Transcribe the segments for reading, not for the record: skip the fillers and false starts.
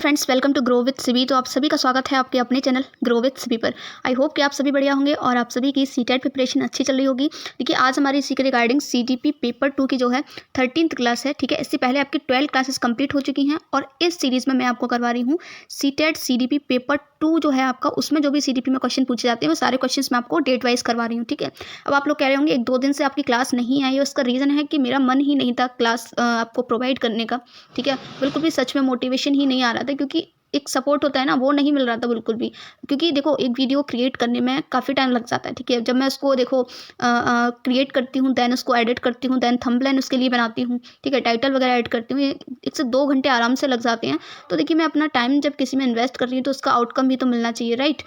Friends, welcome to grow with Sibi. तो आप सभी का स्वागत है आपके अपने चैनल ग्रो विथ सिबी पर। आई होप कि आप सभी बढ़िया होंगे और आप सभी की सीटेट प्रिपरेशन अच्छी चल रही होगी। देखिए, आज हमारी इसी के रिगार्डिंग सीडीपी पेपर 2 की जो है 13th क्लास है, ठीक है। इससे पहले आपकी 12 क्लासेस कंप्लीट हो चुकी हैं और इस सीरीज़ में मैं आपको करवा रही हूँ सीटेट सीडीपी पेपर 2 जो है आपका, उसमें जो भी सीडीपी में क्वेश्चन पूछे जाते हैं वो सारे क्वेश्चन मैं आपको डेट वाइज करवा रही हूँ, ठीक है। अब आप लोग कह रहे होंगे 1-2 दिन से आपकी क्लास नहीं आई है, उसका रीज़न है कि मेरा मन ही नहीं था क्लास आपको प्रोवाइड करने का, ठीक है। बिल्कुल भी सच में मोटिवेशन ही नहीं आ रहा था, क्योंकि एक सपोर्ट होता है ना, वो नहीं मिल रहा था बिल्कुल भी। क्योंकि देखो, एक वीडियो क्रिएट करने में काफ़ी टाइम लग जाता है, ठीक है। जब मैं उसको देखो क्रिएट करती हूँ, देन उसको एडिट करती हूँ, देन थंबनेल उसके लिए बनाती हूँ, ठीक है, टाइटल वगैरह ऐड करती हूँ, ये 1 से 2 घंटे आराम से लग जाते हैं। तो देखिए, मैं अपना टाइम जब किसी में इन्वेस्ट कर रही हूँ तो उसका आउटकम भी तो मिलना चाहिए, राइट।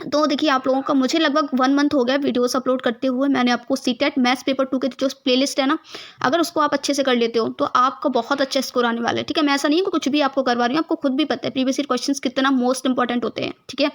तो देखिए, आप लोगों का मुझे लगभग 1 मंथ हो गया वीडियोस अपलोड करते हुए। मैंने आपको सीटेट मैथ्स पेपर 2 की जो प्लेलिस्ट है ना, अगर उसको आप अच्छे से कर लेते हो तो आपका बहुत अच्छा स्कोर आने वाला है, ठीक है। मैं ऐसा नहीं है कि कुछ भी आपको करवा रही हूँ, आपको खुद भी पता है प्रीवियस ईयर क्वेश्चंस कितना मोस्ट इंपॉर्टेंट होते हैं, ठीक है।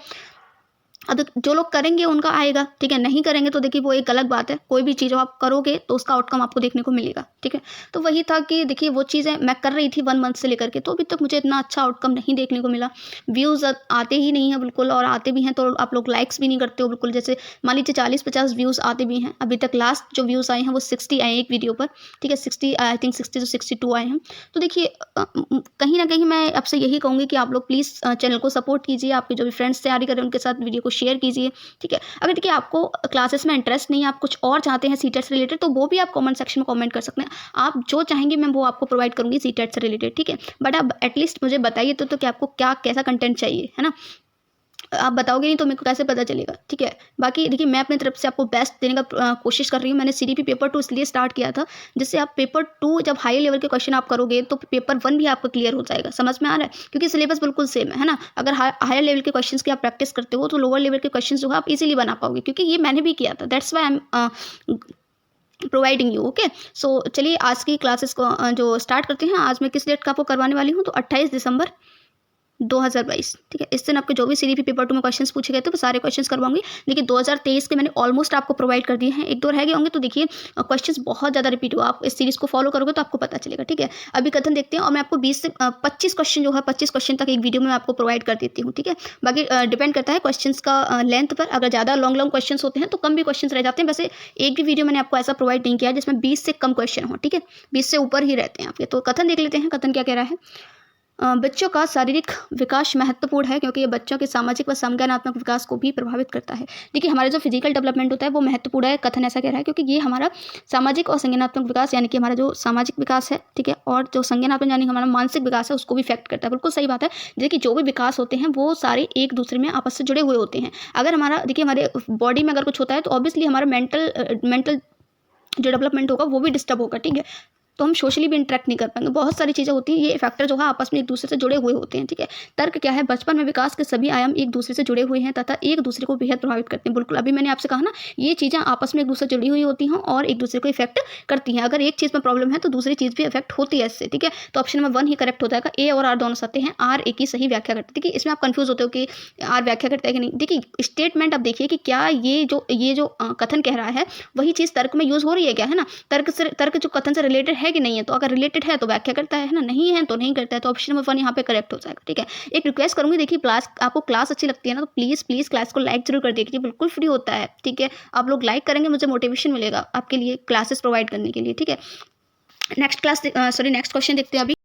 अब जो लोग करेंगे उनका आएगा, ठीक है, नहीं करेंगे तो देखिए वो एक गलत बात है। कोई भी चीज़ आप करोगे तो उसका आउटकम आपको देखने को मिलेगा, ठीक है। तो वही था कि देखिए, वो चीज़ें मैं कर रही थी 1 मंथ से लेकर के, तो अभी तक मुझे इतना अच्छा आउटकम नहीं देखने को मिला। व्यूज़ आते ही नहीं हैं बिल्कुल, और आते भी हैं तो आप लोग लाइक्स भी नहीं करते हो बिल्कुल। जैसे मान लीजिए 40-50 व्यूज़ आते भी हैं, अभी तक लास्ट जो व्यूज़ आए हैं वो 60 आए हैं एक वीडियो पर, ठीक है। 60 आई थिंक 60 to 62 आए हैं। तो देखिए, कहीं ना कहीं मैं आपसे यही कहूँगी कि आप लोग प्लीज़ चैनल को सपोर्ट कीजिए, आपके जो भी फ्रेंड्स तैयारी कर रहे हैं उनके साथ वीडियो को शेयर कीजिए, ठीक है। अगर देखिए आपको क्लासेस में इंटरेस्ट नहीं है, आप कुछ और चाहते हैं सीटेट से रिलेटेड, तो वो भी आप कमेंट सेक्शन में कमेंट कर सकते हैं। आप जो चाहेंगे मैं वो आपको प्रोवाइड करूँगी सीटेट से रिलेटेड, ठीक है। बट आप एटलीस्ट मुझे बताइए तो कि आपको क्या कैसा कंटेंट चाहिए, है ना। आप बताओगे नहीं तो मेरे को कैसे पता चलेगा, ठीक है। बाकी देखिए, मैं अपनी तरफ से आपको बेस्ट देने का कोशिश कर रही हूँ। मैंने सीडीपी पेपर 2 इसलिए स्टार्ट किया था, जिससे आप पेपर 2 जब हाई लेवल के क्वेश्चन आप करोगे तो पेपर 1 भी आपका क्लियर हो जाएगा। समझ में आ रहा है? क्योंकि सिलेबस बिल्कुल सेम है ना। अगर हायर लेवल के क्वेश्चन की आप प्रैक्टिस करते हो तो लोअर लेवल के क्वेश्चन जो है आप इजीली बना पाओगे, क्योंकि ये मैंने भी किया था। That's why I am providing you, okay. So चलिए, आज की क्लासेस को जो स्टार्ट करते हैं। आज मैं किस डेट का आपको करवाने वाली हूँ, तो 28 दिसंबर 2022, ठीक है। इस दिन आपके जो भी सीडीपी पेपर 2 में क्वेश्चंस पूछे गए थे वो सारे क्वेश्चंस करवाऊंगी। देखिए, 2023 के मैंने ऑलमोस्ट आपको प्रोवाइड कर दिए हैं, 1-2 रह गए होंगे। तो देखिए, क्वेश्चंस बहुत ज़्यादा रिपीट हुआ। आप इस सीरीज को फॉलो करोगे तो आपको पता चलेगा, ठीक है। अभी कथन देखते हैं, और मैं आपको 20 से 25 क्वेश्चन जो है 25 क्वेश्चन तक एक वीडियो में आपको प्रोवाइड कर देती हूँ, ठीक है। बाकी डिपेंड करता है क्वेश्चन का लेंथ पर। अगर ज़्यादा लॉन्ग लॉन्ग क्वेश्चन होते हैं तो कम भी क्वेश्चन रह जाते हैं। वैसे एक भी वीडियो मैंने आपको ऐसा प्रोवाइड नहीं किया जिसमें 20 से कम क्वेश्चन हो, ठीक है। 20 से ऊपर ही रहते हैं आपके। तो कथन देख लेते हैं, कथन क्या कह रहा है। बच्चों का शारीरिक विकास महत्वपूर्ण है क्योंकि ये बच्चों के सामाजिक व संज्ञानात्मक विकास को भी प्रभावित करता है। देखिए, हमारा जो फिजिकल डेवलपमेंट होता है वो महत्वपूर्ण है, कथन ऐसा कह रहा है, क्योंकि ये हमारा सामाजिक और संज्ञानात्मक विकास, यानी कि हमारा जो सामाजिक विकास है, ठीक है, और जो संज्ञानात्मक यानी हमारा मानसिक विकास है, उसको भी इफेक्ट करता है। बिल्कुल सही बात है। देखिए, जो भी विकास होते हैं वो सारे एक दूसरे में आपस से जुड़े हुए होते हैं। अगर हमारा देखिए, हमारे बॉडी में अगर कुछ होता है तो ऑब्वियसली हमारा मेंटल जो डेवलपमेंट होगा वो भी डिस्टर्ब होगा, ठीक है। तो हम सोशली भी इंटरेक्ट नहीं कर पाएंगे। बहुत सारी चीज़ें होती हैं, ये फैक्टर जो है आपस में एक दूसरे से जुड़े हुए होते हैं, ठीक है। तर्क क्या है, बचपन में विकास के सभी आयाम एक दूसरे से जुड़े हुए हैं तथा एक दूसरे को बेहद प्रभावित करते हैं। बिल्कुल, अभी मैंने आपसे कहा ना, ये चीज़ें आपस में एक दूसरे से जुड़ी हुई होती हैं और एक दूसरे को इफेक्ट करती हैं। अगर एक चीज़ में प्रॉब्लम है तो दूसरी चीज़ भी इफेक्ट होती है इससे, ठीक है। तो ऑप्शन नंबर 1 ही करेक्ट हो जाएगा। ए और आर दोनों सत्य हैं, आर ए की सही व्याख्या करते हैं। देखिए, इसमें आप कंफ्यूज होते हो कि आर व्याख्या करता है कि नहीं। देखिए, स्टेटमेंट आप देखिए कि क्या ये जो कथन कह रहा है वही चीज़ तर्क में यूज हो रही है क्या, है ना। तर्क जो कथन से रिलेटेड है कि नहीं है। तो अगर रिलेटेड है तो व्याख्या करता है ना, नहीं है तो नहीं करता है। तो ऑप्शन नंबर 1 यहाँ पे करेक्ट हो जाएगा, ठीक है। एक रिक्वेस्ट करूंगी, देखिए, क्लास आपको क्लास अच्छी लगती है ना तो प्लीज़ क्लास को लाइक जरूर कर दीजिए। बिल्कुल फ्री होता है, ठीक है। आप लोग लाइक करेंगे, मुझे मोटिवेशन मिलेगा आपके लिए क्लासेस प्रोवाइड करने के लिए, ठीक है। नेक्स्ट क्वेश्चन देखते हैं अभी।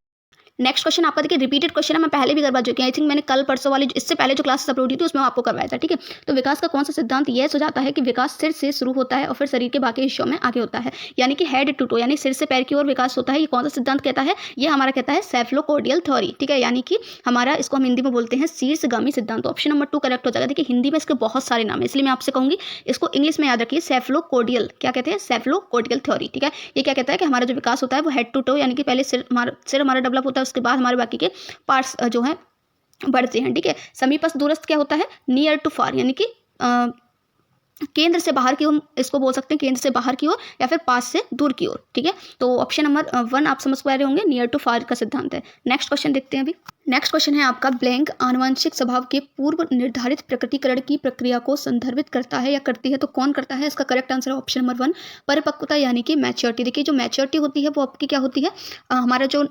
नेक्स्ट क्वेश्चन आपका देखिए रिपीटेड क्वेश्चन है, मैं पहले भी करवा चुकी हूँ। आई थिंक मैंने कल परसों वाली इससे पहले जो क्लासेस अपलोड की थी उसमें आपको करवाया था, ठीक है। तो विकास का कौन सा सिद्धांत यह सुझाता है कि विकास सिर से शुरू होता है और फिर शरीर के बाकी हिस्सों में आगे होता है, यानी कि हेड टू टो, यानी सिर से पैर की ओर विकास होता है। ये कौन सा सिद्धांत कहता है, ये हमारा कहता है सेफलोकॉर्डियल थ्योरी, ठीक है। यानी कि हमारा इसको हम हिंदी में बोलते हैं शीर्षगामी सिद्धांत। तो ऑप्शन नंबर 2 करेक्ट हो जाएगा। देखिए, हिंदी में इसके बहुत सारे नाम है, इसलिए मैं आपसे कहूंगी इसको इंग्लिश में याद रखिए। सेफलोकॉर्डियल क्या कहते हैं, सेफलोकॉर्डियल थ्योरी, ठीक है। ये क्या कहता है कि हमारा जो विकास होता है वो हेड टू टो, यानी कि पहले सिर हमारा डेवलप होता है, उसके बाद हमारे बाकी के पार्ट्स जो है बढ़ते हैं, ठीक है। समीपस्थ दूरस्थ क्या होता है, नियर टू फार, यानी कि केंद्र से बाहर की ओर, इसको बोल सकते हैं केंद्र से बाहर की ओर या फिर पास से दूर की ओर, ठीक है। तो ऑप्शन नंबर 1 आप समझ पा रहे होंगे, नियर टू फार का सिद्धांत है। नेक्स्ट क्वेश्चन देखते हैं अभी। नेक्स्ट क्वेश्चन है आपका, ब्लैंक आनुवंशिक स्वभाव के पूर्व निर्धारित प्रकटीकरण की प्रक्रिया को संदर्भित करता है या करती है, तो कौन करता है। इसका करेक्ट आंसर है ऑप्शन नंबर 1 परिपक्वता, यानी कि मैच्योरिटी। देखिए, जो मैच्योरिटी होती है वो आपकी क्या होती है, हमारा जो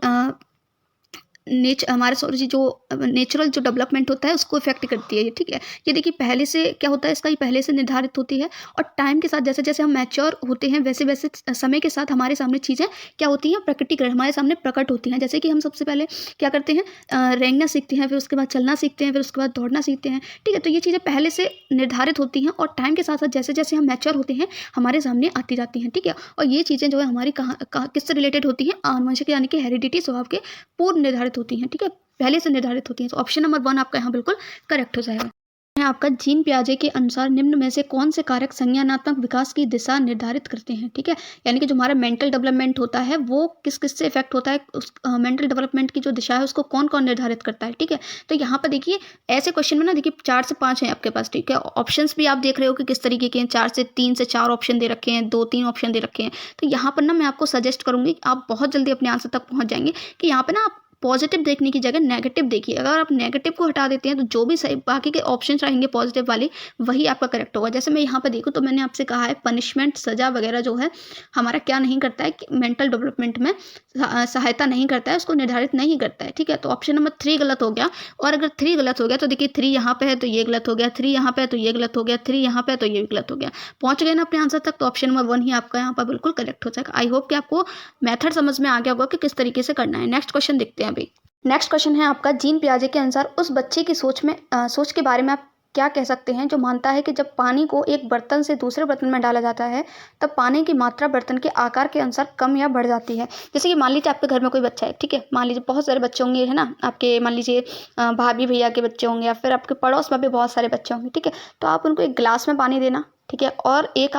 हमारे सॉरी जो नेचुरल जो डेवलपमेंट होता है उसको इफेक्ट करती है ये, ठीक है। ये देखिए पहले से क्या होता है इसका, ये पहले से निर्धारित होती है और टाइम के साथ जैसे जैसे हम मैच्योर होते हैं वैसे वैसे समय के साथ हमारे सामने चीज़ें क्या होती हैं, प्रकटीकरण हमारे सामने प्रकट होती हैं। जैसे कि हम सबसे पहले क्या करते हैं, रेंगना सीखते हैं, फिर उसके बाद चलना सीखते हैं, फिर उसके बाद दौड़ना सीखते हैं, ठीक है। तो ये चीज़ें पहले से निर्धारित होती हैं और टाइम के साथ साथ जैसे जैसे हम मैच्योर होते हैं हमारे सामने आती जाती हैं, ठीक है। और ये चीज़ें जो है हमारी किससे रिलेटेड होती हैं, आनुवंशिक यानी कि हेरिडिटी स्वभाव के पूर्व निर्धारित होती हैं, ठीक है, पहले से निर्धारित होती हैं। तो ऑप्शन नंबर 1 आपका यहाँ बिल्कुल करेक्ट हो जाएगा। है आपका जीन पियाजे के अनुसार निम्न में से कौन से कारक संज्ञानात्मक विकास की दिशा निर्धारित करते हैं, ठीक है। यानी कि जो हमारा मेंटल डेवलपमेंट होता है वो किस किस से इफेक्ट होता है, उस मेंटल डेवलपमेंट की जो दिशा है उसको कौन कौन निर्धारित करता है, ठीक है। तो यहाँ पर देखिए ऐसे क्वेश्चन में ना देखिए 4 से 5 हैं आपके पास, ठीक है। ऑप्शंस भी आप देख रहे हो कि किस तरीके के हैं, 4 से 3 से 4 ऑप्शन दे रखे हैं, 2-3 ऑप्शन दे रखे हैं। तो यहाँ पर ना मैं आपको सजेस्ट करूँगी, आप बहुत जल्दी अपने आंसर तक पहुँच जाएंगे, कि यहाँ पर ना आप पॉजिटिव देखने की जगह नेगेटिव देखिए। अगर आप नेगेटिव को हटा देते हैं तो जो भी सही बाकी के ऑप्शंस रहेंगे पॉजिटिव वाले वही आपका करेक्ट होगा। जैसे मैं यहाँ पर देखूँ तो मैंने आपसे कहा है पनिशमेंट, सजा वगैरह जो है हमारा क्या नहीं करता है कि मेंटल डेवलपमेंट में सहायता नहीं करता है, उसको निर्धारित नहीं करता है, ठीक है। तो ऑप्शन नंबर 3 गलत हो गया। और अगर 3 गलत हो गया तो देखिए 3 यहाँ पे है तो ये गलत हो गया, 3 यहाँ पे है तो ये गलत हो गया, 3 यहाँ पे है तो ये भी गलत हो गया। पहुंच गए ना अपने आंसर तक, तो ऑप्शन नंबर 1 ही आपका यहाँ पर बिल्कुल करेक्ट हो जाएगा। आई होप कि आपको मेथड समझ में आ गया होगा कि किस तरीके से करना है। नेक्स्ट क्वेश्चन देखते हैं अभी। नेक्स्ट क्वेश्चन है आपका जीन पियाजे के अनुसार उस बच्चे की सोच के बारे में आप क्या कह सकते हैं जो मानता है कि जब पानी को एक बर्तन से दूसरे बर्तन में डाला जाता है तब पानी की मात्रा बर्तन के आकार के अनुसार कम या बढ़ जाती है। जैसे कि मान लीजिए आपके घर में कोई बच्चा है, ठीक है, मान लीजिए बहुत सारे बच्चे होंगे, है ना, आपके मान लीजिए भाभी भैया के बच्चे होंगे या फिर आपके पड़ोस में भी बहुत सारे बच्चे होंगे, ठीक है। तो आप उनको एक गिलास में पानी देना, ठीक है, और एक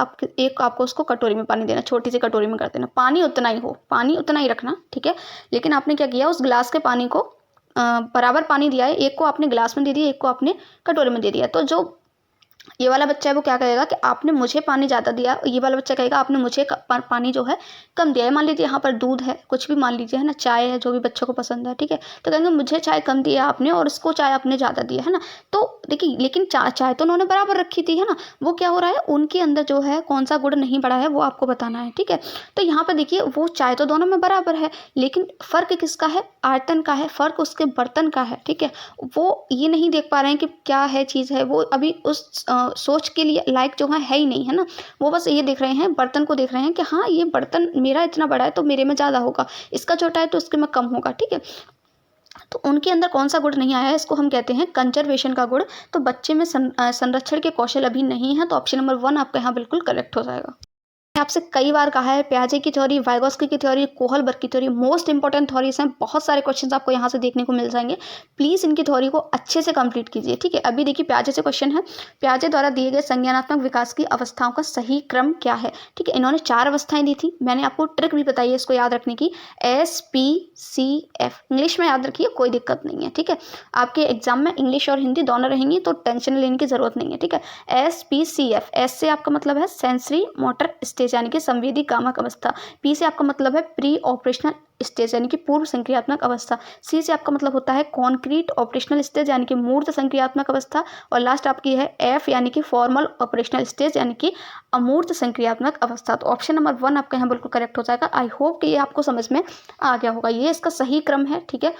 आपको उसको कटोरी में पानी देना, छोटी सी कटोरी में कर देना, पानी उतना ही हो, पानी उतना ही रखना, ठीक है। लेकिन आपने क्या किया, उस गिलास के पानी को बराबर पानी दिया है, एक को आपने गिलास में दे दिया, एक को आपने कटोरे में दे दिया। तो जो ये वाला बच्चा है वो क्या कहेगा कि आपने मुझे पानी ज़्यादा दिया, ये वाला बच्चा कहेगा आपने मुझे पानी जो है कम दिया है। मान लीजिए यहाँ पर दूध है, कुछ भी मान लीजिए, है ना, चाय है, जो भी बच्चों को पसंद है, ठीक है। तो कहेंगे मुझे चाय कम दिया आपने और उसको चाय आपने ज़्यादा दिया, है ना। तो देखिए लेकिन चाय तो उन्होंने बराबर रखी थी, है ना। वो क्या हो रहा है, उनके अंदर जो है कौन सा गुण नहीं बढ़ा है वो आपको बताना है, ठीक है। तो यहाँ पर देखिए वो चाय तो दोनों में बराबर है, लेकिन फ़र्क किसका है, आयतन का है, फ़र्क उसके बर्तन का है, ठीक है। वो ये नहीं देख पा रहे हैं कि क्या है चीज़ है, वो अभी उस सोच के लिए लायक जो है ही नहीं, है ना। वो बस ये देख रहे हैं, बर्तन को देख रहे हैं कि हाँ ये बर्तन मेरा इतना बड़ा है तो मेरे में ज़्यादा होगा, इसका छोटा है तो उसके में कम होगा, ठीक है। तो उनके अंदर कौन सा गुण नहीं आया है, इसको हम कहते हैं कंजर्वेशन का गुण। तो बच्चे में संरक्षण के कौशल अभी नहीं है। तो ऑप्शन नंबर 1 आपका यहाँ बिल्कुल करेक्ट हो जाएगा। आपसे कई बार कहा है पियाजे की थ्योरी, वाइगोत्स्की की थ्योरी, कोहलबर्ग की थ्योरी मोस्ट इंपॉर्टेंट थ्योरीज हैं। बहुत सारे क्वेश्चंस आपको यहाँ से देखने को मिल जाएंगे। प्लीज़ इनकी थ्योरी को अच्छे से कंप्लीट कीजिए, ठीक है। अभी देखिए पियाजे से क्वेश्चन है, पियाजे द्वारा दिए गए संज्ञानात्मक विकास की अवस्थाओं का सही क्रम क्या है, ठीक है। इन्होंने 4 अवस्थाएं दी थी, मैंने आपको ट्रिक भी बताई है इसको याद रखने की, SPCF इंग्लिश में याद रखिए, कोई दिक्कत नहीं है, ठीक है। आपके एग्जाम में इंग्लिश और हिंदी दोनों रहेंगी तो टेंशन लेने की जरूरत नहीं है, ठीक है। SPCF, एस से आपका मतलब है सेंसरी मोटर स्टेज यानी कि संवेदी कामक अवस्था, पी से आपका मतलब है प्री ऑपरेशनल स्टेज यानी कि पूर्व संक्रियात्मक अवस्था, सी से आपका मतलब होता है कॉन्क्रीट ऑपरेशनल स्टेज यानी कि मूर्त संक्रियात्मक अवस्था, और लास्ट आपकी है एफ यानी कि फॉर्मल ऑपरेशनल स्टेज यानी कि अमूर्त संक्रियात्मक अवस्था। तो ऑप्शन नंबर 1 आपका यहाँ बिल्कुल करेक्ट हो जाएगा। आई होप कि ये आपको समझ में आ गया होगा, ये इसका सही क्रम है, ठीक है।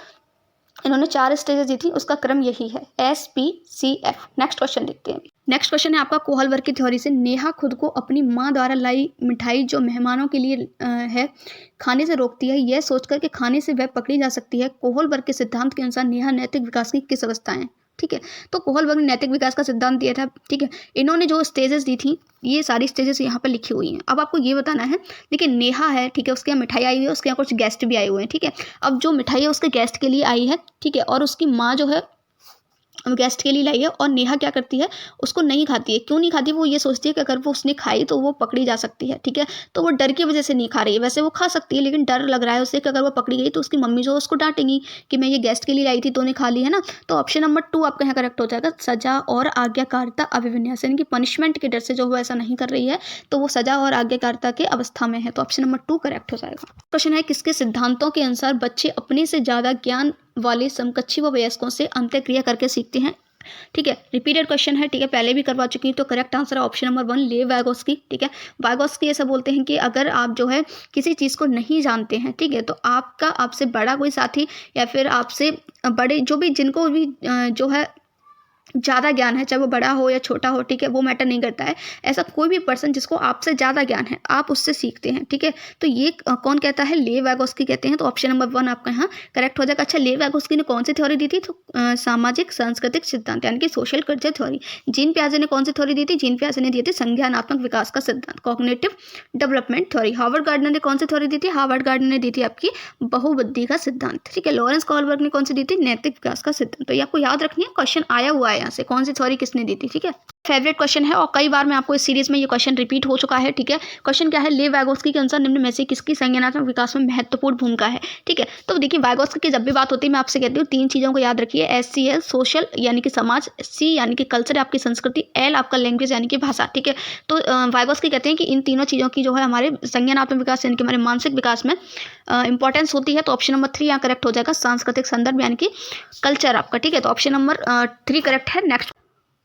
इन्होंने 4 स्टेजेस दी थी, उसका क्रम यही है, SPCF। नेक्स्ट क्वेश्चन देखते हैं। नेक्स्ट क्वेश्चन है आपका कोहलबर्ग की थ्योरी से, नेहा खुद को अपनी माँ द्वारा लाई मिठाई जो मेहमानों के लिए है खाने से रोकती है, यह सोचकर कि खाने से वह पकड़ी जा सकती है। कोहलबर्ग के सिद्धांत के अनुसार नेहा नैतिक विकास की किस अवस्था है, ठीक है। तो कोहलबर्ग ने नैतिक विकास का सिद्धांत दिया था, ठीक है। इन्होंने जो स्टेजेस दी थी ये सारी स्टेजेस यहाँ पर लिखी हुई हैं। अब आपको ये बताना है, देखिए नेहा है, ठीक है, उसके यहाँ मिठाई आई है, उसके यहाँ कुछ गेस्ट भी आए हुए हैं, ठीक है। अब जो मिठाई है उसके गेस्ट के लिए आई है, ठीक है, और उसकी माँ जो है गेस्ट के लिए लाई है, और नेहा क्या करती है, उसको नहीं खाती है। क्यों नहीं खाती, वो ये सोचती है कि अगर वो उसने खाई तो वो पकड़ी जा सकती है, ठीक है। तो वो डर की वजह से नहीं खा रही है, वैसे वो खा सकती है लेकिन डर लग रहा है उसे कि अगर वो पकड़ी गई तो उसकी मम्मी जो उसको डांटेंगी कि मैं ये गेस्ट के लिए लाई थी तो उन्हें खा ली, है ना। तो ऑप्शन नंबर 2 आपका यहाँ करेक्ट हो जाएगा, सजा और आज्ञाकारिता अभिविन्यास, यानी कि पनिशमेंट के डर से जो वो ऐसा नहीं कर रही है तो वो सजा और आज्ञाकारिता के अवस्था में है। तो ऑप्शन नंबर 2 करेक्ट हो जाएगा। क्वेश्चन है, किसके सिद्धांतों के अनुसार बच्चे अपने से ज़्यादा ज्ञान वाले समकक्षी व वयस्कों से अंतःक्रिया करके सीखते हैं। ठीक है, रिपीटेड क्वेश्चन है, ठीक है, पहले भी करवा चुकी हूँ। तो करेक्ट आंसर है ऑप्शन नंबर 1 लेव वाइगोस्की। ठीक है, वाइगोस्की ऐसा बोलते हैं कि अगर आप जो है किसी चीज़ को नहीं जानते हैं, ठीक है, तो आपका आपसे बड़ा कोई साथी या फिर आपसे बड़े जो भी जिनको भी जो है ज़्यादा ज्ञान है, चाहे वो बड़ा हो या छोटा हो, ठीक है, वो मैटर नहीं करता है। ऐसा कोई भी पर्सन जिसको आपसे ज़्यादा ज्ञान है, आप उससे सीखते हैं। ठीक है, तो ये कौन कहता है? लेव वाइगोस्की कहते हैं। तो ऑप्शन नंबर 1 आपका यहाँ करेक्ट हो जाएगा। अच्छा, लेव वाइगोस्की ने कौन सी थ्योरी दी थी? तो सामाजिक सांस्कृतिक सिद्धांत यानी कि सोशल कल्चर थ्योरी। जीन पियाजे ने कौन सी थ्योरी दी थी? जीन पियाजे ने दी थी संज्ञानात्मक विकास का सिद्धांत, cognitive development theory. Harvard gardener ने कौन सी थ्योरी दी थी? हार्वर्ड गार्डनर ने दी थी आपकी बहुबुद्धि का सिद्धांत। ठीक है, लॉरेंस कोहलबर्ग ने कौन सी दी थी? नैतिक विकास का सिद्धांत। तो ये आपको याद रखनी है, क्वेश्चन आया हुआ है यहाँ से, कौन सी थ्योरी किसने दी थी। ठीक है, फेवरेट क्वेश्चन है और कई बार मैं आपको इस सीरीज में ये क्वेश्चन रिपीट हो चुका है। ठीक है, क्वेश्चन क्या है? लेव वाइगोस्की के अनुसार निम्न में से किसकी संज्ञानात्मक विकास में महत्वपूर्ण भूमिका है? ठीक है, तो देखिए वाइगोस्की की जब भी बात होती है मैं आपसे कहती हूँ 3 चीज़ों को याद रखिए। SCL सोशल यानी कि समाज, C यानी कि कल्चर आपकी संस्कृति, L आपका लैंग्वेज यानी कि भाषा। ठीक है, तो वाइगोस्की कहते हैं कि इन तीनों चीज़ों की जो है हमारे संज्ञानात्मक विकास यानी कि हमारे मानसिक विकास में इंपॉर्टेंस होती है। तो ऑप्शन नंबर 3 यहाँ करेक्ट हो जाएगा, सांस्कृतिक संदर्भ यानी कि कल्चर आपका। ठीक है, तो ऑप्शन नंबर 3 करेक्ट है। नेक्स्ट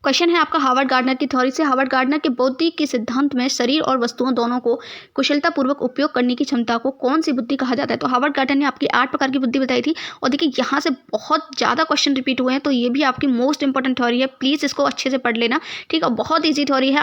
क्वेश्चन है आपका हार्वर्ड गार्डनर की थ्योरी से। हार्वर्ड गार्डनर के बौद्धिक के सिद्धांत में शरीर और वस्तुओं दोनों को कुशलतापूर्वक उपयोग करने की क्षमता को कौन सी बुद्धि कहा जाता है? तो हार्वर्ड गार्डनर ने आपकी 8 प्रकार की बुद्धि बताई थी। और देखिए यहाँ से बहुत ज़्यादा क्वेश्चन रिपीट हुए हैं, तो ये भी आपकी मोस्ट इंपॉर्टेंट थ्योरी है, प्लीज़ इसको अच्छे से पढ़ लेना। ठीक है, बहुत ईजी थ्योरी है,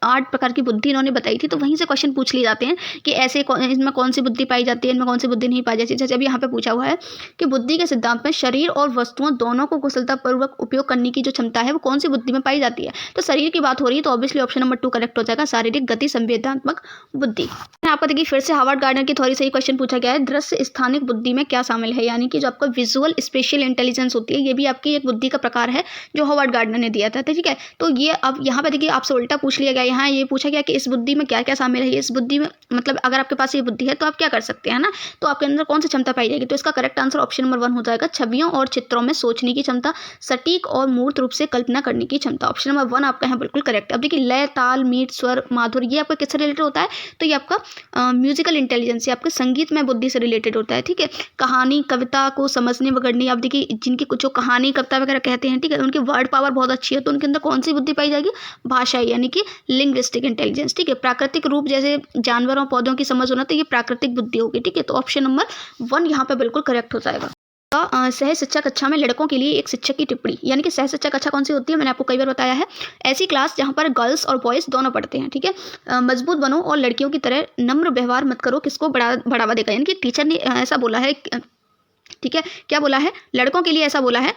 8 प्रकार की बुद्धि इन्होंने बताई थी। तो वहीं से क्वेश्चन पूछ लिए जाते हैं कि ऐसे इसमें कौन सी बुद्धि पाई जाती है, इनमें कौन सी बुद्धि नहीं पाई जाती। जैसे अभी यहाँ पे पूछा हुआ है कि बुद्धि के सिद्धांत में शरीर और वस्तुओं दोनों को कुशलतापूर्वक उपयोग करने की जो क्षमता है वो कौन सी बुद्धि में पाई जाती है? तो शरीर की बात हो रही है, तो ऑब्वियसली ऑप्शन नंबर 2 करेक्ट हो जाएगा, शारीरिक गति संवेदनात्मक बुद्धि। आपका देखिए फिर से हार्वर्ड गार्डनर की थ्योरी से ही क्वेश्चन पूछा गया है, दृश्य स्थानिक बुद्धि में क्या शामिल है? यानी कि जो आपका विजुअल स्पेशियल इंटेलिजेंस होती है, ये भी आपकी एक बुद्धि का प्रकार है जो हार्वर्ड गार्डनर ने दिया था। ठीक है, तो ये अब यहाँ पे देखिए आपसे उल्टा पूछ लिया गया, यहाँ ये पूछा गया कि इस बुद्धि में क्या क्या शामिल है। इस बुद्धि में मतलब अगर आपके पास ये बुद्धि है तो आप क्या कर सकते हैं ना, तो आपके अंदर कौन सी क्षमता पाई जाएगी? तो इसका करेक्ट आंसर ऑप्शन नंबर 1 हो जाएगा, छवियों और चित्रों में सोचने की क्षमता, सटीक और मूर्त रूप से कल्पना करने की क्षमता। ऑप्शन नंबर 1 आपका यहाँ बिल्कुल करेक्ट। अब देखिए लय, ताल, मीट, स्वर, माधुर्य, ये आपका किससे रिलेटेड होता है? तो ये आपका म्यूजिकल इंटेलिजेंस, आपके संगीत में बुद्धि से रिलेटेड होता है। ठीक है, कहानी कविता को समझने वगैरह, आप देखिए जिनकी कुछ जो कहानी कविता वगैरह कहते हैं, ठीक है, उनकी वर्ड पावर बहुत अच्छी है, तो उनके अंदर कौन सी बुद्धि पाई जाएगी? भाषा यानी कि लिंग्विस्टिक इंटेलिजेंस। ठीक है, प्राकृतिक रूप जैसे जानवरों पौधों की समझ होना, तो ये प्राकृतिक बुद्धि होगी। ठीक है, तो ऑप्शन नंबर 1 यहाँ पे बिल्कुल करेक्ट हो जाएगा। सह शिक्षा कक्षा में लड़कों के लिए एक शिक्षक की टिप्पणी, यानी कि सह शिक्षा कक्षा कौन सी होती है? मैंने आपको कई बार बताया है, ऐसी क्लास जहाँ पर गर्ल्स और बॉयज दोनों पढ़ते हैं। ठीक है, मजबूत बनो और लड़कियों की तरह नम्र व्यवहार मत करो, किसको बढ़ावा देगा? यानी कि टीचर ने ऐसा बोला है, ठीक है, क्या बोला है? लड़कों के लिए ऐसा बोला है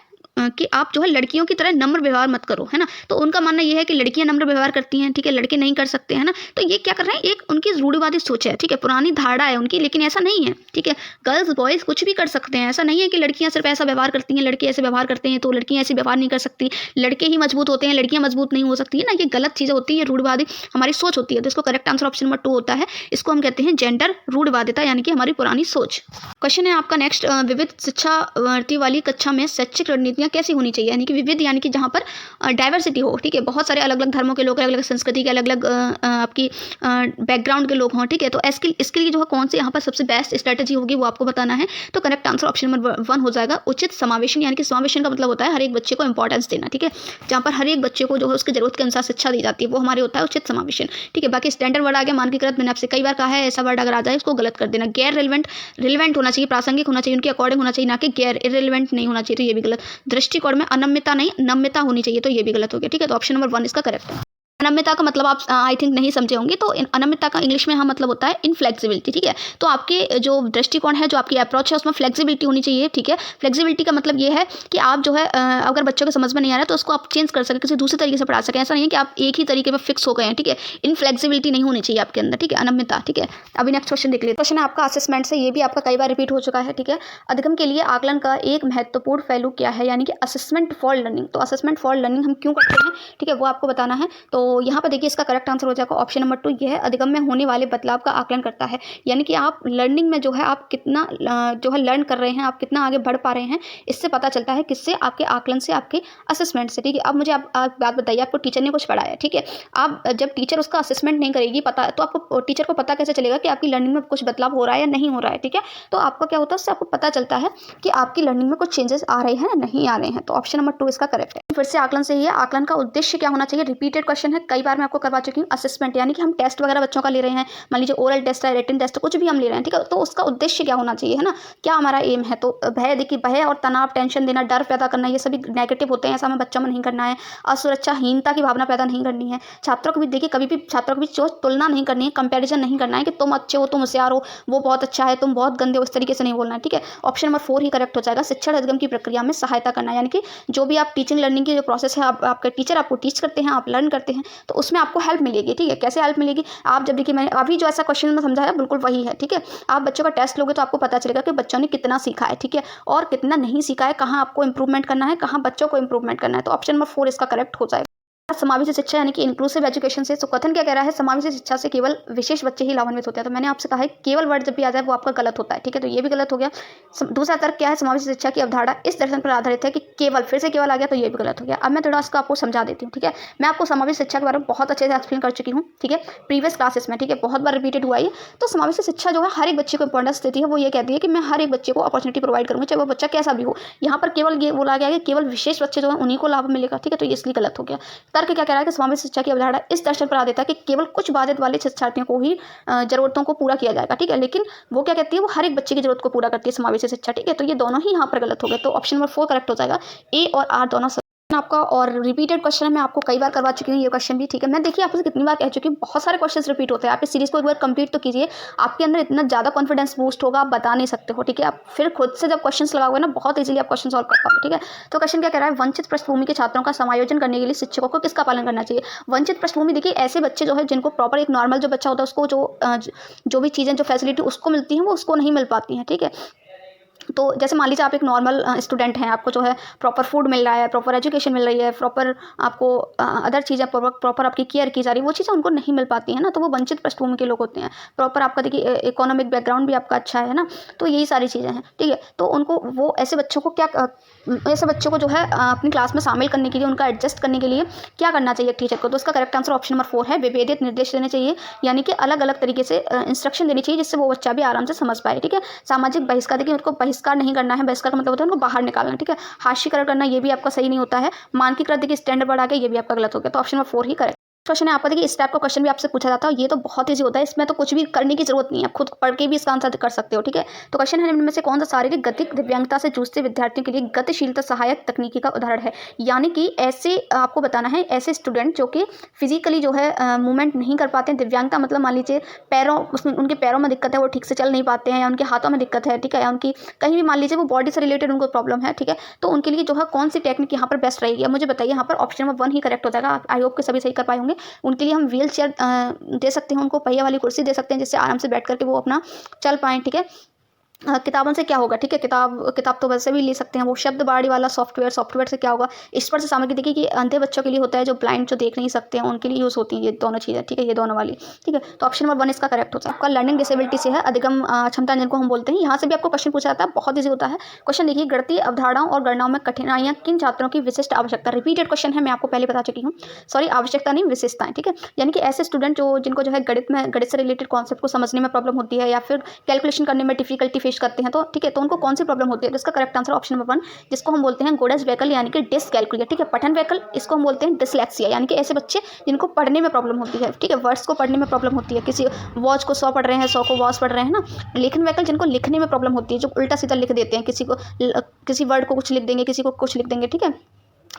कि आप जो है लड़कियों की तरह नम्र व्यवहार मत करो, है ना। तो उनका मानना ये है कि लड़कियां नम्र व्यवहार करती हैं, ठीक है, लड़के नहीं कर सकते, है ना। तो ये क्या कर रहे हैं? एक उनकी रूढ़िवादी सोच है, ठीक है, पुरानी धारणा है उनकी, लेकिन ऐसा नहीं है। ठीक है, गर्ल्स बॉयज कुछ भी कर सकते हैं, ऐसा नहीं है कि लड़कियां सिर्फ ऐसा व्यवहार करती हैं, लड़के ऐसे व्यवहार करते हैं तो लड़कियां ऐसे व्यवहार नहीं कर सकती, लड़के ही मजबूत होते हैं, लड़कियां मजबूत नहीं हो सकती है ना। ये गलत चीज़ें होती है, रूढ़िवादी हमारी सोच होती है। तो इसको करेक्ट आंसर ऑप्शन नंबर 2 होता है। इसको हम कहते हैं जेंडर रूढ़िवादिता, यानी कि हमारी पुरानी सोच। क्वेश्चन है आपका नेक्स्ट, विविध शिक्षावर्ती वाली कक्षा में शैक्षिक रणनीतियाँ कैसी होनी चाहिए? यानी कि विविध यानी कि जहाँ पर डाइवर्सिटी हो, ठीक है, बहुत सारे अलग अलग धर्मों के लोग, अलग अलग संस्कृति के, अलग अलग आपकी बैकग्राउंड के लोग हों। ठीक है, तो इसके लिए जो है कौन सी यहाँ पर सबसे बेस्ट स्ट्रेटजी होगी वो आपको बताना है। तो करेक्ट आंसर ऑप्शन नंबर 1 हो जाएगा, उचित समावेशन। यानी कि समावेशन का मतलब होता है हर एक बच्चे को इंपॉर्टेंस देना। ठीक है, जहाँ पर हर एक बच्चे को जो है उसकी जरूरत के अनुसार शिक्षा दी जाती है, वो हमारे होता है उचित समावेशन। ठीक है, बाकी स्टैंडर्ड वर्ड आ गया, मानकीकृत, मैंने आपसे कई बार कहा है, ऐसा वर्ड अगर आ जाए उसको गलत कर देना। गैर रिलेवेंट होना चाहिए, प्रासंगिक होना चाहिए, उनके अकॉर्डिंग होना चाहिए, ना कि गैर इरेलीवेंट नहीं होना चाहिए, तो ये भी गलत। दृष्टिकोण में अनम्यता नहीं नम्यता होनी चाहिए, तो ये भी गलत हो गया। ठीक है, तो ऑप्शन नंबर 1 इसका करेक्ट है। अनम्यता का मतलब आप आई थिंक नहीं समझे होंगे, तो अनम्यता का इंग्लिश में हाँ मतलब होता है इनफ्लेक्सिबिलिटी। ठीक है, तो आपके जो दृष्टिकोण है, जो आपकी अप्रोच है, उसमें फ्लेक्सिबिलिटी होनी चाहिए। ठीक है, फ्लेक्सिबिलिटी का मतलब ये है कि आप जो है अगर बच्चों को समझ में नहीं आ रहा है तो उसको आप चेंज कर सकें, किसी दूसरे तरीके से पढ़ा सकें। ऐसा नहीं है कि आप एक ही तरीके पर फिक्स हो गए हैं। ठीक है, इनफ्लेक्सिबिलिटी नहीं होनी चाहिए आपके अंदर। ठीक है, अनम्यता। ठीक है, अभी नेक्स्ट क्वेश्चन देख लेते हैं। क्वेश्चन है आपका असेसमेंट से, ये भी आपका कई बार रिपीट हो चुका है। ठीक है, अधिगम के लिए आकलन का एक महत्वपूर्ण पहलू क्या है? यानी कि असेसमेंट फॉर लर्निंग। तो असेसमेंट फॉर लर्निंग हम क्यों करते हैं, ठीक है, वो आपको बताना है। तो तो यहाँ पर देखिए इसका करेक्ट आंसर हो जाएगा ऑप्शन नंबर 2, यह अधिगम में होने वाले बदलाव का आकलन करता है। यानी कि आप लर्निंग में जो है आप कितना जो है लर्न कर रहे हैं, आप कितना आगे बढ़ पा रहे हैं, इससे पता चलता है। किससे? आपके आकलन से, आपके असेसमेंट से। ठीक है, अब मुझे आप बात बताइए, आपको टीचर ने कुछ पढ़ाया, ठीक है, आप जब टीचर उसका असेसमेंट नहीं करेगी पता, तो आपको टीचर को पता कैसे चलेगा कि आपकी लर्निंग में कुछ बदलाव हो रहा है या नहीं हो रहा है? ठीक है, तो आपका क्या होता है, उससे आपको पता चलता है कि आपकी लर्निंग में कुछ चेंजेस आ रहे हैं या नहीं आ रहे हैं। तो ऑप्शन नंबर 2 इसका करेक्ट है। फिर से आकलन सही है। आकलन का उद्देश्य क्या होना चाहिए? रिपीटेड क्वेश्चन है, कई बार मैं आपको करवा चुकी हूँ। असेसमेंट यानी कि हम टेस्ट वगैरह बच्चों का ले रहे हैं, मान लीजिए ओरल टेस्ट है, रिटन टेस्ट, कुछ भी हम ले रहे हैं, ठीक है, तो उसका उद्देश्य क्या होना चाहिए, है ना, क्या हमारा एम है? तो भय, देखिए भय और तनाव, टेंशन देना, डर पैदा करना, ये सभी नेगेटिव होते हैं, ऐसा हमें बच्चों में नहीं करना है। असुरक्षाहीनता की भावना पैदा नहीं करनी है। छात्रों को भी देखिए, कभी भी छात्रों को भी जो तुलना नहीं करनी है, कंपैरिजन नहीं करना है कि तुम अच्छे हो, तुम होशियार हो, वो बहुत अच्छा है, तुम बहुत गंदे हो, इस तरीके से नहीं बोलना है। ठीक है, ऑप्शन नंबर 4 ही करेक्ट हो जाएगा। शिक्षण अधिगम की प्रक्रिया में सहायता करना, यानी कि जो भी आप टीचिंग लर्निंग की जो प्रोसेस है, आपके टीचर आपको टीच करते हैं, आप लर्न करते हैं, तो उसमें आपको हेल्प मिलेगी। ठीक है, कैसे हेल्प मिलेगी? आप जब देखिए, मैंने अभी जो ऐसा क्वेश्चन में समझाया बिल्कुल वही है। ठीक है, आप बच्चों का टेस्ट लोगे तो आपको पता चलेगा कि बच्चों ने कितना सीखा है, ठीक है, और कितना नहीं सीखा है, कहाँ आपको इंप्रूवमेंट करना है, कहाँ बच्चों को इंप्रूवमेंट करना है। तो ऑप्शन नंबर 4 इसका करेक्ट हो जाएगा। समावेशी शिक्षा यानी कि इंक्लूसिव एजुकेशन से, तो कथन क्या कह रहा है? समावेशी शिक्षा से केवल विशेष बच्चे ही लाभान्वित होते हैं। तो मैंने आपसे कहा है केवल वर्ड जब भी आ जाए वो आपका गलत होता है। ठीक है, तो ये भी गलत हो गया। दूसरा तर्क क्या है? समावेशी शिक्षा की अवधारणा इस दर्शन पर आधारित है कि केवल, फिर से केवल आ गया, तो ये भी गलत हो गया। अब मैं थोड़ा इसको आपको समझा देती हूँ। ठीक है, मैं आपको समावेशी शिक्षा के बारे में बहुत अच्छे से एक्सप्लेन कर चुकी हूँ, ठीक है, प्रीवियस क्लासेस में। ठीक है, बहुत बार रिपीटेड हुआ है। तो समावेशी शिक्षा जो है हर एक बच्चे को इंपॉर्टेंस देती है। वो ये कहती है कि मैं हर एक बच्चे को अपॉर्चुनिटी प्रोवाइड करूँगी, चाहे वो बच्चा कैसा भी हो। यहाँ पर केवल ये बोला गया है कि केवल विशेष बच्चे जो है उन्हीं को लाभ मिलेगा। ठीक है, तो ये इसलिए गलत हो गया। तर्क क्या कह रहा है कि समावेशी शिक्षा की अवधारणा इस दर्शन पर आधारित है कि केवल कुछ बाधित वाले शिक्षार्थियों को ही जरूरतों को पूरा किया जाएगा। ठीक है, लेकिन वो क्या कहती है? वो हर एक बच्चे की जरूरत को पूरा करती है समावेशी शिक्षा। ठीक है, तो ये दोनों ही यहाँ पर गलत हो गए। तो ऑप्शन नंबर 4 करेक्ट हो जाएगा। ए और आर दोनों आपका, और रिपीटेड क्वेश्चन है, मैं आपको कई बार करवा चुकी हूँ ये क्वेश्चन भी। ठीक है, मैं देखिए आपसे कितनी बार कह चुकी हूँ, बहुत सारे क्वेश्चंस रिपीट होते हैं। आप इस सीरीज को एक बार कंप्लीट तो कीजिए, आपके अंदर इतना ज़्यादा कॉन्फिडेंस बूस्ट होगा, आप बता नहीं सकते हो। ठीक है, आप फिर खुद से जब क्वेश्चंस लगाओगे ना, बहुत इजीली आप क्वेश्चन सॉल्व कर पाओगे। ठीक है, तो क्वेश्चन क्या कह रहा है? वंचित पृष्ठभूमि के छात्रों का समायोजन करने के लिए शिक्षकों को किसका पालन करना चाहिए? वंचित पृष्ठभूमि, देखिए ऐसे बच्चे जो है जिनको प्रॉपर, एक नॉर्मल जो बच्चा होता है उसको जो भी चीज़ें, जो फैसिलिटी उसको मिलती हैं, वो उसको नहीं मिल पाती हैं। ठीक है, तो जैसे मान लीजिए आप एक नॉर्मल स्टूडेंट हैं, आपको जो है प्रॉपर फूड मिल रहा है, प्रॉपर एजुकेशन मिल रही है, प्रॉपर आपको अदर चीज़ें प्रॉपर आपकी केयर की जा रही है, वो चीज़ें उनको नहीं मिल पाती है ना, तो वो वंचित पृष्ठभूमि के लोग होते हैं। प्रॉपर आपका देखिए इकोनॉमिक बैकग्राउंड भी आपका अच्छा है ना, तो यही सारी चीज़ें हैं। ठीक है, तो उनको, वो ऐसे बच्चों को क्या, ऐसे बच्चों को जो है अपनी क्लास में शामिल करने के लिए, उनका एडजस्ट करने के लिए क्या करना चाहिए टीचर को? तो उसका करेक्ट आंसर ऑप्शन नंबर 4 है। विभेदित निर्देश देने चाहिए, यानी कि अलग अलग तरीके से इंस्ट्रक्शन देनी चाहिए, जिससे वो बच्चा भी आराम से समझ पाए। ठीक है, सामाजिक बहिष्कार, देखिए उनको बहिष्कार नहीं करना है। बहिष्कार का मतलब होता है उनको बाहर निकालना। ठीक है, हास्यीकरण करना, ये भी आपका सही नहीं होता है। मानकीकृत, देखिए स्टैंडर्ड बढ़ा के, ये भी आपका गलत हो गया। तो ऑप्शन नंबर 4 ही करेक्ट क्वेश्चन है आपका। देखिए इस टाइप का क्वेश्चन भी आपसे पूछा जाता है, ये तो बहुत ईजी होता है, इसमें तो कुछ भी करने की जरूरत नहीं है, आप खुद पढ़ के भी इसका आंसर कर सकते हो। ठीक है, तो क्वेश्चन है, निम्न में से कौन सा शारीरिक गतिक दिव्यांगता से जूझते विद्यार्थियों के लिए गतिशीलता सहायक तकनीकी का उदाहरण है? यानी कि ऐसे आपको बताना है, ऐसे स्टूडेंट जो कि फिजिकली जो है मूवमेंट नहीं कर पाते हैं। दिव्यांगता मतलब मान लीजिए पैरों, उसमें उनके पैरों में दिक्कत है, वो ठीक से चल नहीं पाते हैं, या उनके हाथों में दिक्कत है। ठीक है, या उनकी कहीं भी मान लीजिए वो बॉडी से रिलेटेड उनको प्रॉब्लम है। ठीक है, तो उनके लिए जो है कौन सी टेक्निक यहाँ पर बेस्ट रहेगी? मुझे बताइए। यहाँ पर ऑप्शन नंबर 1 ही करेक्ट हो जाएगा। आई होप कि सभी सही कर पाए होंगे। उनके लिए हम व्हील चेयर दे सकते हैं, उनको पहिया वाली कुर्सी दे सकते हैं, जिससे आराम से बैठ करके वो अपना चल पाएँ। ठीक है, किताबों से क्या होगा? ठीक है, किताब तो वैसे भी ले सकते हैं। वो शब्द बाड़ी वाला सॉफ्टवेयर से क्या होगा? स्पर्श सामग्री, देखिए कि अंधे बच्चों के लिए होता है, जो ब्लाइंड, जो देख नहीं सकते हैं, उनके लिए यूज़ होती हैं ये दोनों चीज़ें। ठीक है, ये दोनों वाली। ठीक है, तो ऑप्शन नंबर 1 इसका करेक्ट होता है। आपका लर्निंग डिसेबिलिटी से है, अधिगम क्षमता जिनको हम बोलते हैं। यहाँ से भी आपको क्वेश्चन पूछा जाता है, बहुत ईजी होता है क्वेश्चन। देखिए, गणितीय अवधारणाओं और गणनाओं में कठिनाइयाँ किन छात्रों की विशिष्ट आवश्यकता? रिपीटेड क्वेश्चन है, मैं आपको पहले बता चुकी हूँ। सॉरी, आवश्यकता नहीं, विशेषताएं। ठीक है, यानी कि ऐसे स्टूडेंट जिनको जो है गणित से रिलेटेड कॉन्सेप्ट को समझने में प्रॉब्लम होती है, या फिर कैलकुलेशन करने में डिफिकल्टी फेस करते हैं, तो ठीक है, तो उनको कौन सी प्रॉब्लम होती है? तो इसका करेक्ट आंसर ऑप्शन नंबर 1, जिसको हम बोलते हैं गोडेस वैकल, यानी कि डिसकैल्कुलिया। ठीक है, पठन वैकल, इसको हम बोलते हैं डिसलेक्सिया, यानी कि ऐसे बच्चे जिनको पढ़ने में प्रॉब्लम होती है। ठीक है, वर्ड्स को पढ़ने में प्रॉब्लम होती है, किसी वॉच को 100 पढ़ रहे हैं, 100 को वॉच पढ़ रहे हैं ना। लेखन वैकल, जिनको लिखने में प्रॉब्लम होती है, जो उल्टा सीधा लिख देते हैं, किसी वर्ड को कुछ लिख देंगे, किसी को कुछ लिख देंगे। ठीक है,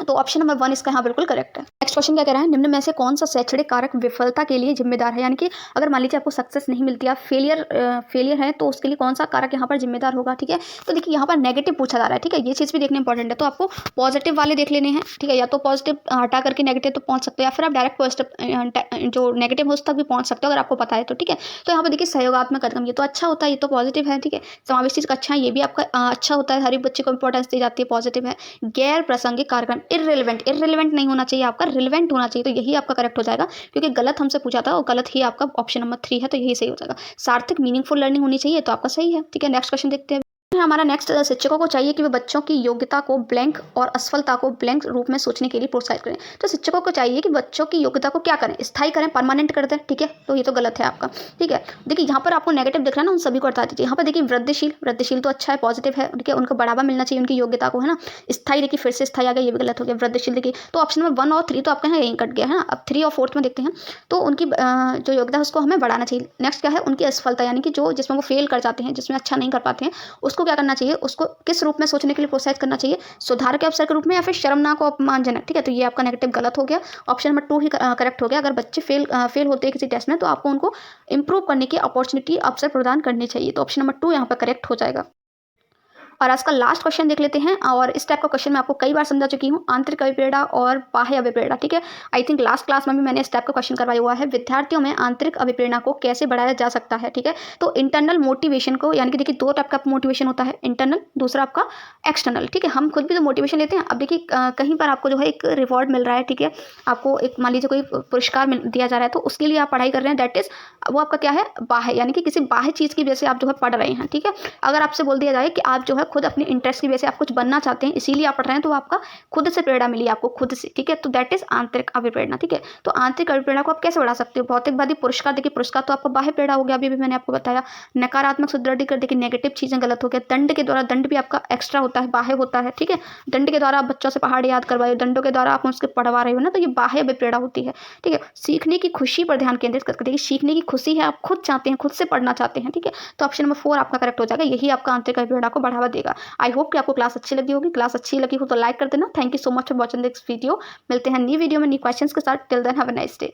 तो ऑप्शन नंबर 1 इसका यहाँ बिल्कुल करेक्ट है। नेक्स्ट क्वेश्चन क्या कह रहा है? निम्न में से कौन सा शैक्षणिक कारक विफलता के लिए जिम्मेदार है? यानी कि अगर मान लीजिए आपको सक्सेस नहीं मिलती, आप फेलियर है, तो उसके लिए कौन सा कारक यहाँ पर जिम्मेदार होगा? ठीक है, तो देखिए यहाँ पर नेगेटिव पूछा जा रहा है। ठीक है, ये चीज़ भी देखना इंपॉर्टेंट है। तो आपको पॉजिटिव वाले देख लेने हैं। ठीक है, या तो पॉजिटिव हटा करके नेगेटिव तो पहुँच सकते हो, या फिर आप डायरेक्ट पॉजिटिव जो नेगेटिव हो उस तक भी पहुँच सकते हो, अगर आपको पता है तो। ठीक है, तो यहाँ पर देखिए सहयोगात्मक कदम, ये तो अच्छा होता है, ये तो पॉजिटिव है। ठीक है, समावेशी का अच्छा है, ये भी आपका अच्छा होता है, हर एक बच्चे को इंपॉर्टेंस दी जाती है, पॉजिटिव है। गैर प्रासंगिक कार्यक्रम, इररिलेवेंट, इररिलेवेंट नहीं होना चाहिए आपका, रिलेवेंट होना चाहिए। तो यही आपका करेक्ट हो जाएगा, क्योंकि गलत हमसे पूछा था और गलत ही आपका ऑप्शन नंबर 3 है, तो यही सही हो जाएगा। सार्थक मीनिंगफुल लर्निंग होनी चाहिए, तो आपका सही है। ठीक है, नेक्स्ट क्वेश्चन देखते हैं। हमारा नेक्स्ट, शिक्षकों को चाहिए कि वे बच्चों की योग्यता को ब्लैंक और असफलता को ब्लैंक रूप में सोचने के लिए प्रोत्साहित करें। तो शिक्षकों को चाहिए कि बच्चों की योग्यता को क्या करें, स्थायी करें, परमानेंट कर दें। ठीक है, तो ये तो गलत है आपका। ठीक है, देखिए यहाँ पर आपको नेगेटिव दिख रहा है ना, उन सभी को हटा दीजिए। यहाँ पर देखिए वृद्धिशील, वृद्धिशील तो अच्छा है, पॉजिटिव है। ठीक है, उनको बढ़ावा मिलना चाहिए उनकी योग्यता को, है ना। स्थायी देखिए फिर से स्थायी आ गया, ये भी गलत हो गया। वृद्धिशील देखिए, तो ऑप्शन नंबर 1 और 3 तो आपके यहाँ यहीं कट गया है ना। अब 3 और 4 में देखते हैं, तो उनकी जो योग्यता है उसको हमें बढ़ाना चाहिए। नेक्स्ट क्या है, उनकी असफलता, यानी कि जो जिसमें वो फेल कर जाते हैं, जिसमें अच्छा नहीं कर पाते हैं, उसको क्या करना चाहिए, उसको किस रूप में सोचने के लिए प्रोत्साहित करना चाहिए, सुधार के अवसर के रूप में या फिर शर्मनाक और अपमानजनक। ठीक है, तो ये आपका नेगेटिव गलत हो गया, ऑप्शन नंबर 2 ही करेक्ट हो गया। अगर बच्चे फेल होते हैं किसी टेस्ट में, तो आपको उनको इंप्रूव करने की अपॉर्चुनिटी, अवसर प्रदान करनी चाहिए। तो ऑप्शन नंबर 2 यहाँ पर करेक्ट हो जाएगा। और आज का लास्ट क्वेश्चन देख लेते हैं, और इस टाइप का क्वेश्चन मैं आपको कई बार समझा चुकी हूँ, आंतरिक अभिप्रेरणा और बाह्य अभिप्रेरणा। ठीक है, आई थिंक लास्ट क्लास में भी मैंने इस टाइप का क्वेश्चन करवाया हुआ है, विद्यार्थियों में आंतरिक अभिप्रेरणा को कैसे बढ़ाया जा सकता है। ठीक है, तो इंटरनल मोटिवेशन को, यानी कि देखिए 2 टाइप का मोटिवेशन होता है, इंटरनल, दूसरा आपका एक्सटर्नल। ठीक है, हम खुद भी तो मोटिवेशन लेते हैं। अब देखिए कहीं पर आपको जो है एक रिवॉर्ड मिल रहा है, ठीक है, आपको एक मान लीजिए कोई पुरस्कार दिया जा रहा है, तो उसके लिए आप पढ़ाई कर रहे हैं, दैट इज वो आपका क्या है, बाह्य, यानी कि किसी बाह्य चीज़ की वजह से आप जो है पढ़ रहे हैं। ठीक है, अगर आपसे बोल दिया जाए कि आप जो है खुद अपनी इंटरेस्ट की वजह से आप कुछ बनना चाहते हैं, इसीलिए आप पढ़ रहे हैं, तो आपका खुद से प्रेरणा मिली आपको, खुद से। ठीक है, तो दैट इज आंतरिक अभिप्रेरणा। ठीक है, तो आंतरिक अभिप्रेरणा को आप कैसे बढ़ा सकते हो, भौतिकवादी पुरस्कार, देखिए पुरस्कार तो आपका बाह्य प्रेरणा हो गया, अभी भी मैंने आपको बताया। नकारात्मक सुदृढ़ीकरण, देखिए नेगेटिव चीजें गलत हो गया। दंड के द्वारा, दंड भी आपका एक्स्ट्रा होता है, बाह्य होता है। ठीक है, दंड के द्वारा आप बच्चों से पहाड़ याद करवाए हो, दंडों के द्वारा आप उसके पढ़वा रहे हो ना, तो ये बाह्य अभिप्रेरणा होती है। ठीक है, सीखने की खुशी पर ध्यान केंद्रित करके, देखिए सीखने की खुशी है, आप खुद चाहते हैं, खुद से पढ़ना चाहते हैं। ठीक है, तो ऑप्शन नंबर 4 आपका करेक्ट हो जाएगा, यही आपका आंतरिक अभिप्रेरणा को बढ़ावा देगा। आई होप कि आपको क्लास अच्छी लगी होगी। क्लास अच्छी लगी हो तो लाइक कर देना। Thank you so much for watching this video. मिलते हैं न्यू वीडियो में न्यू क्वेश्चंस के साथ। Till then have a nice day.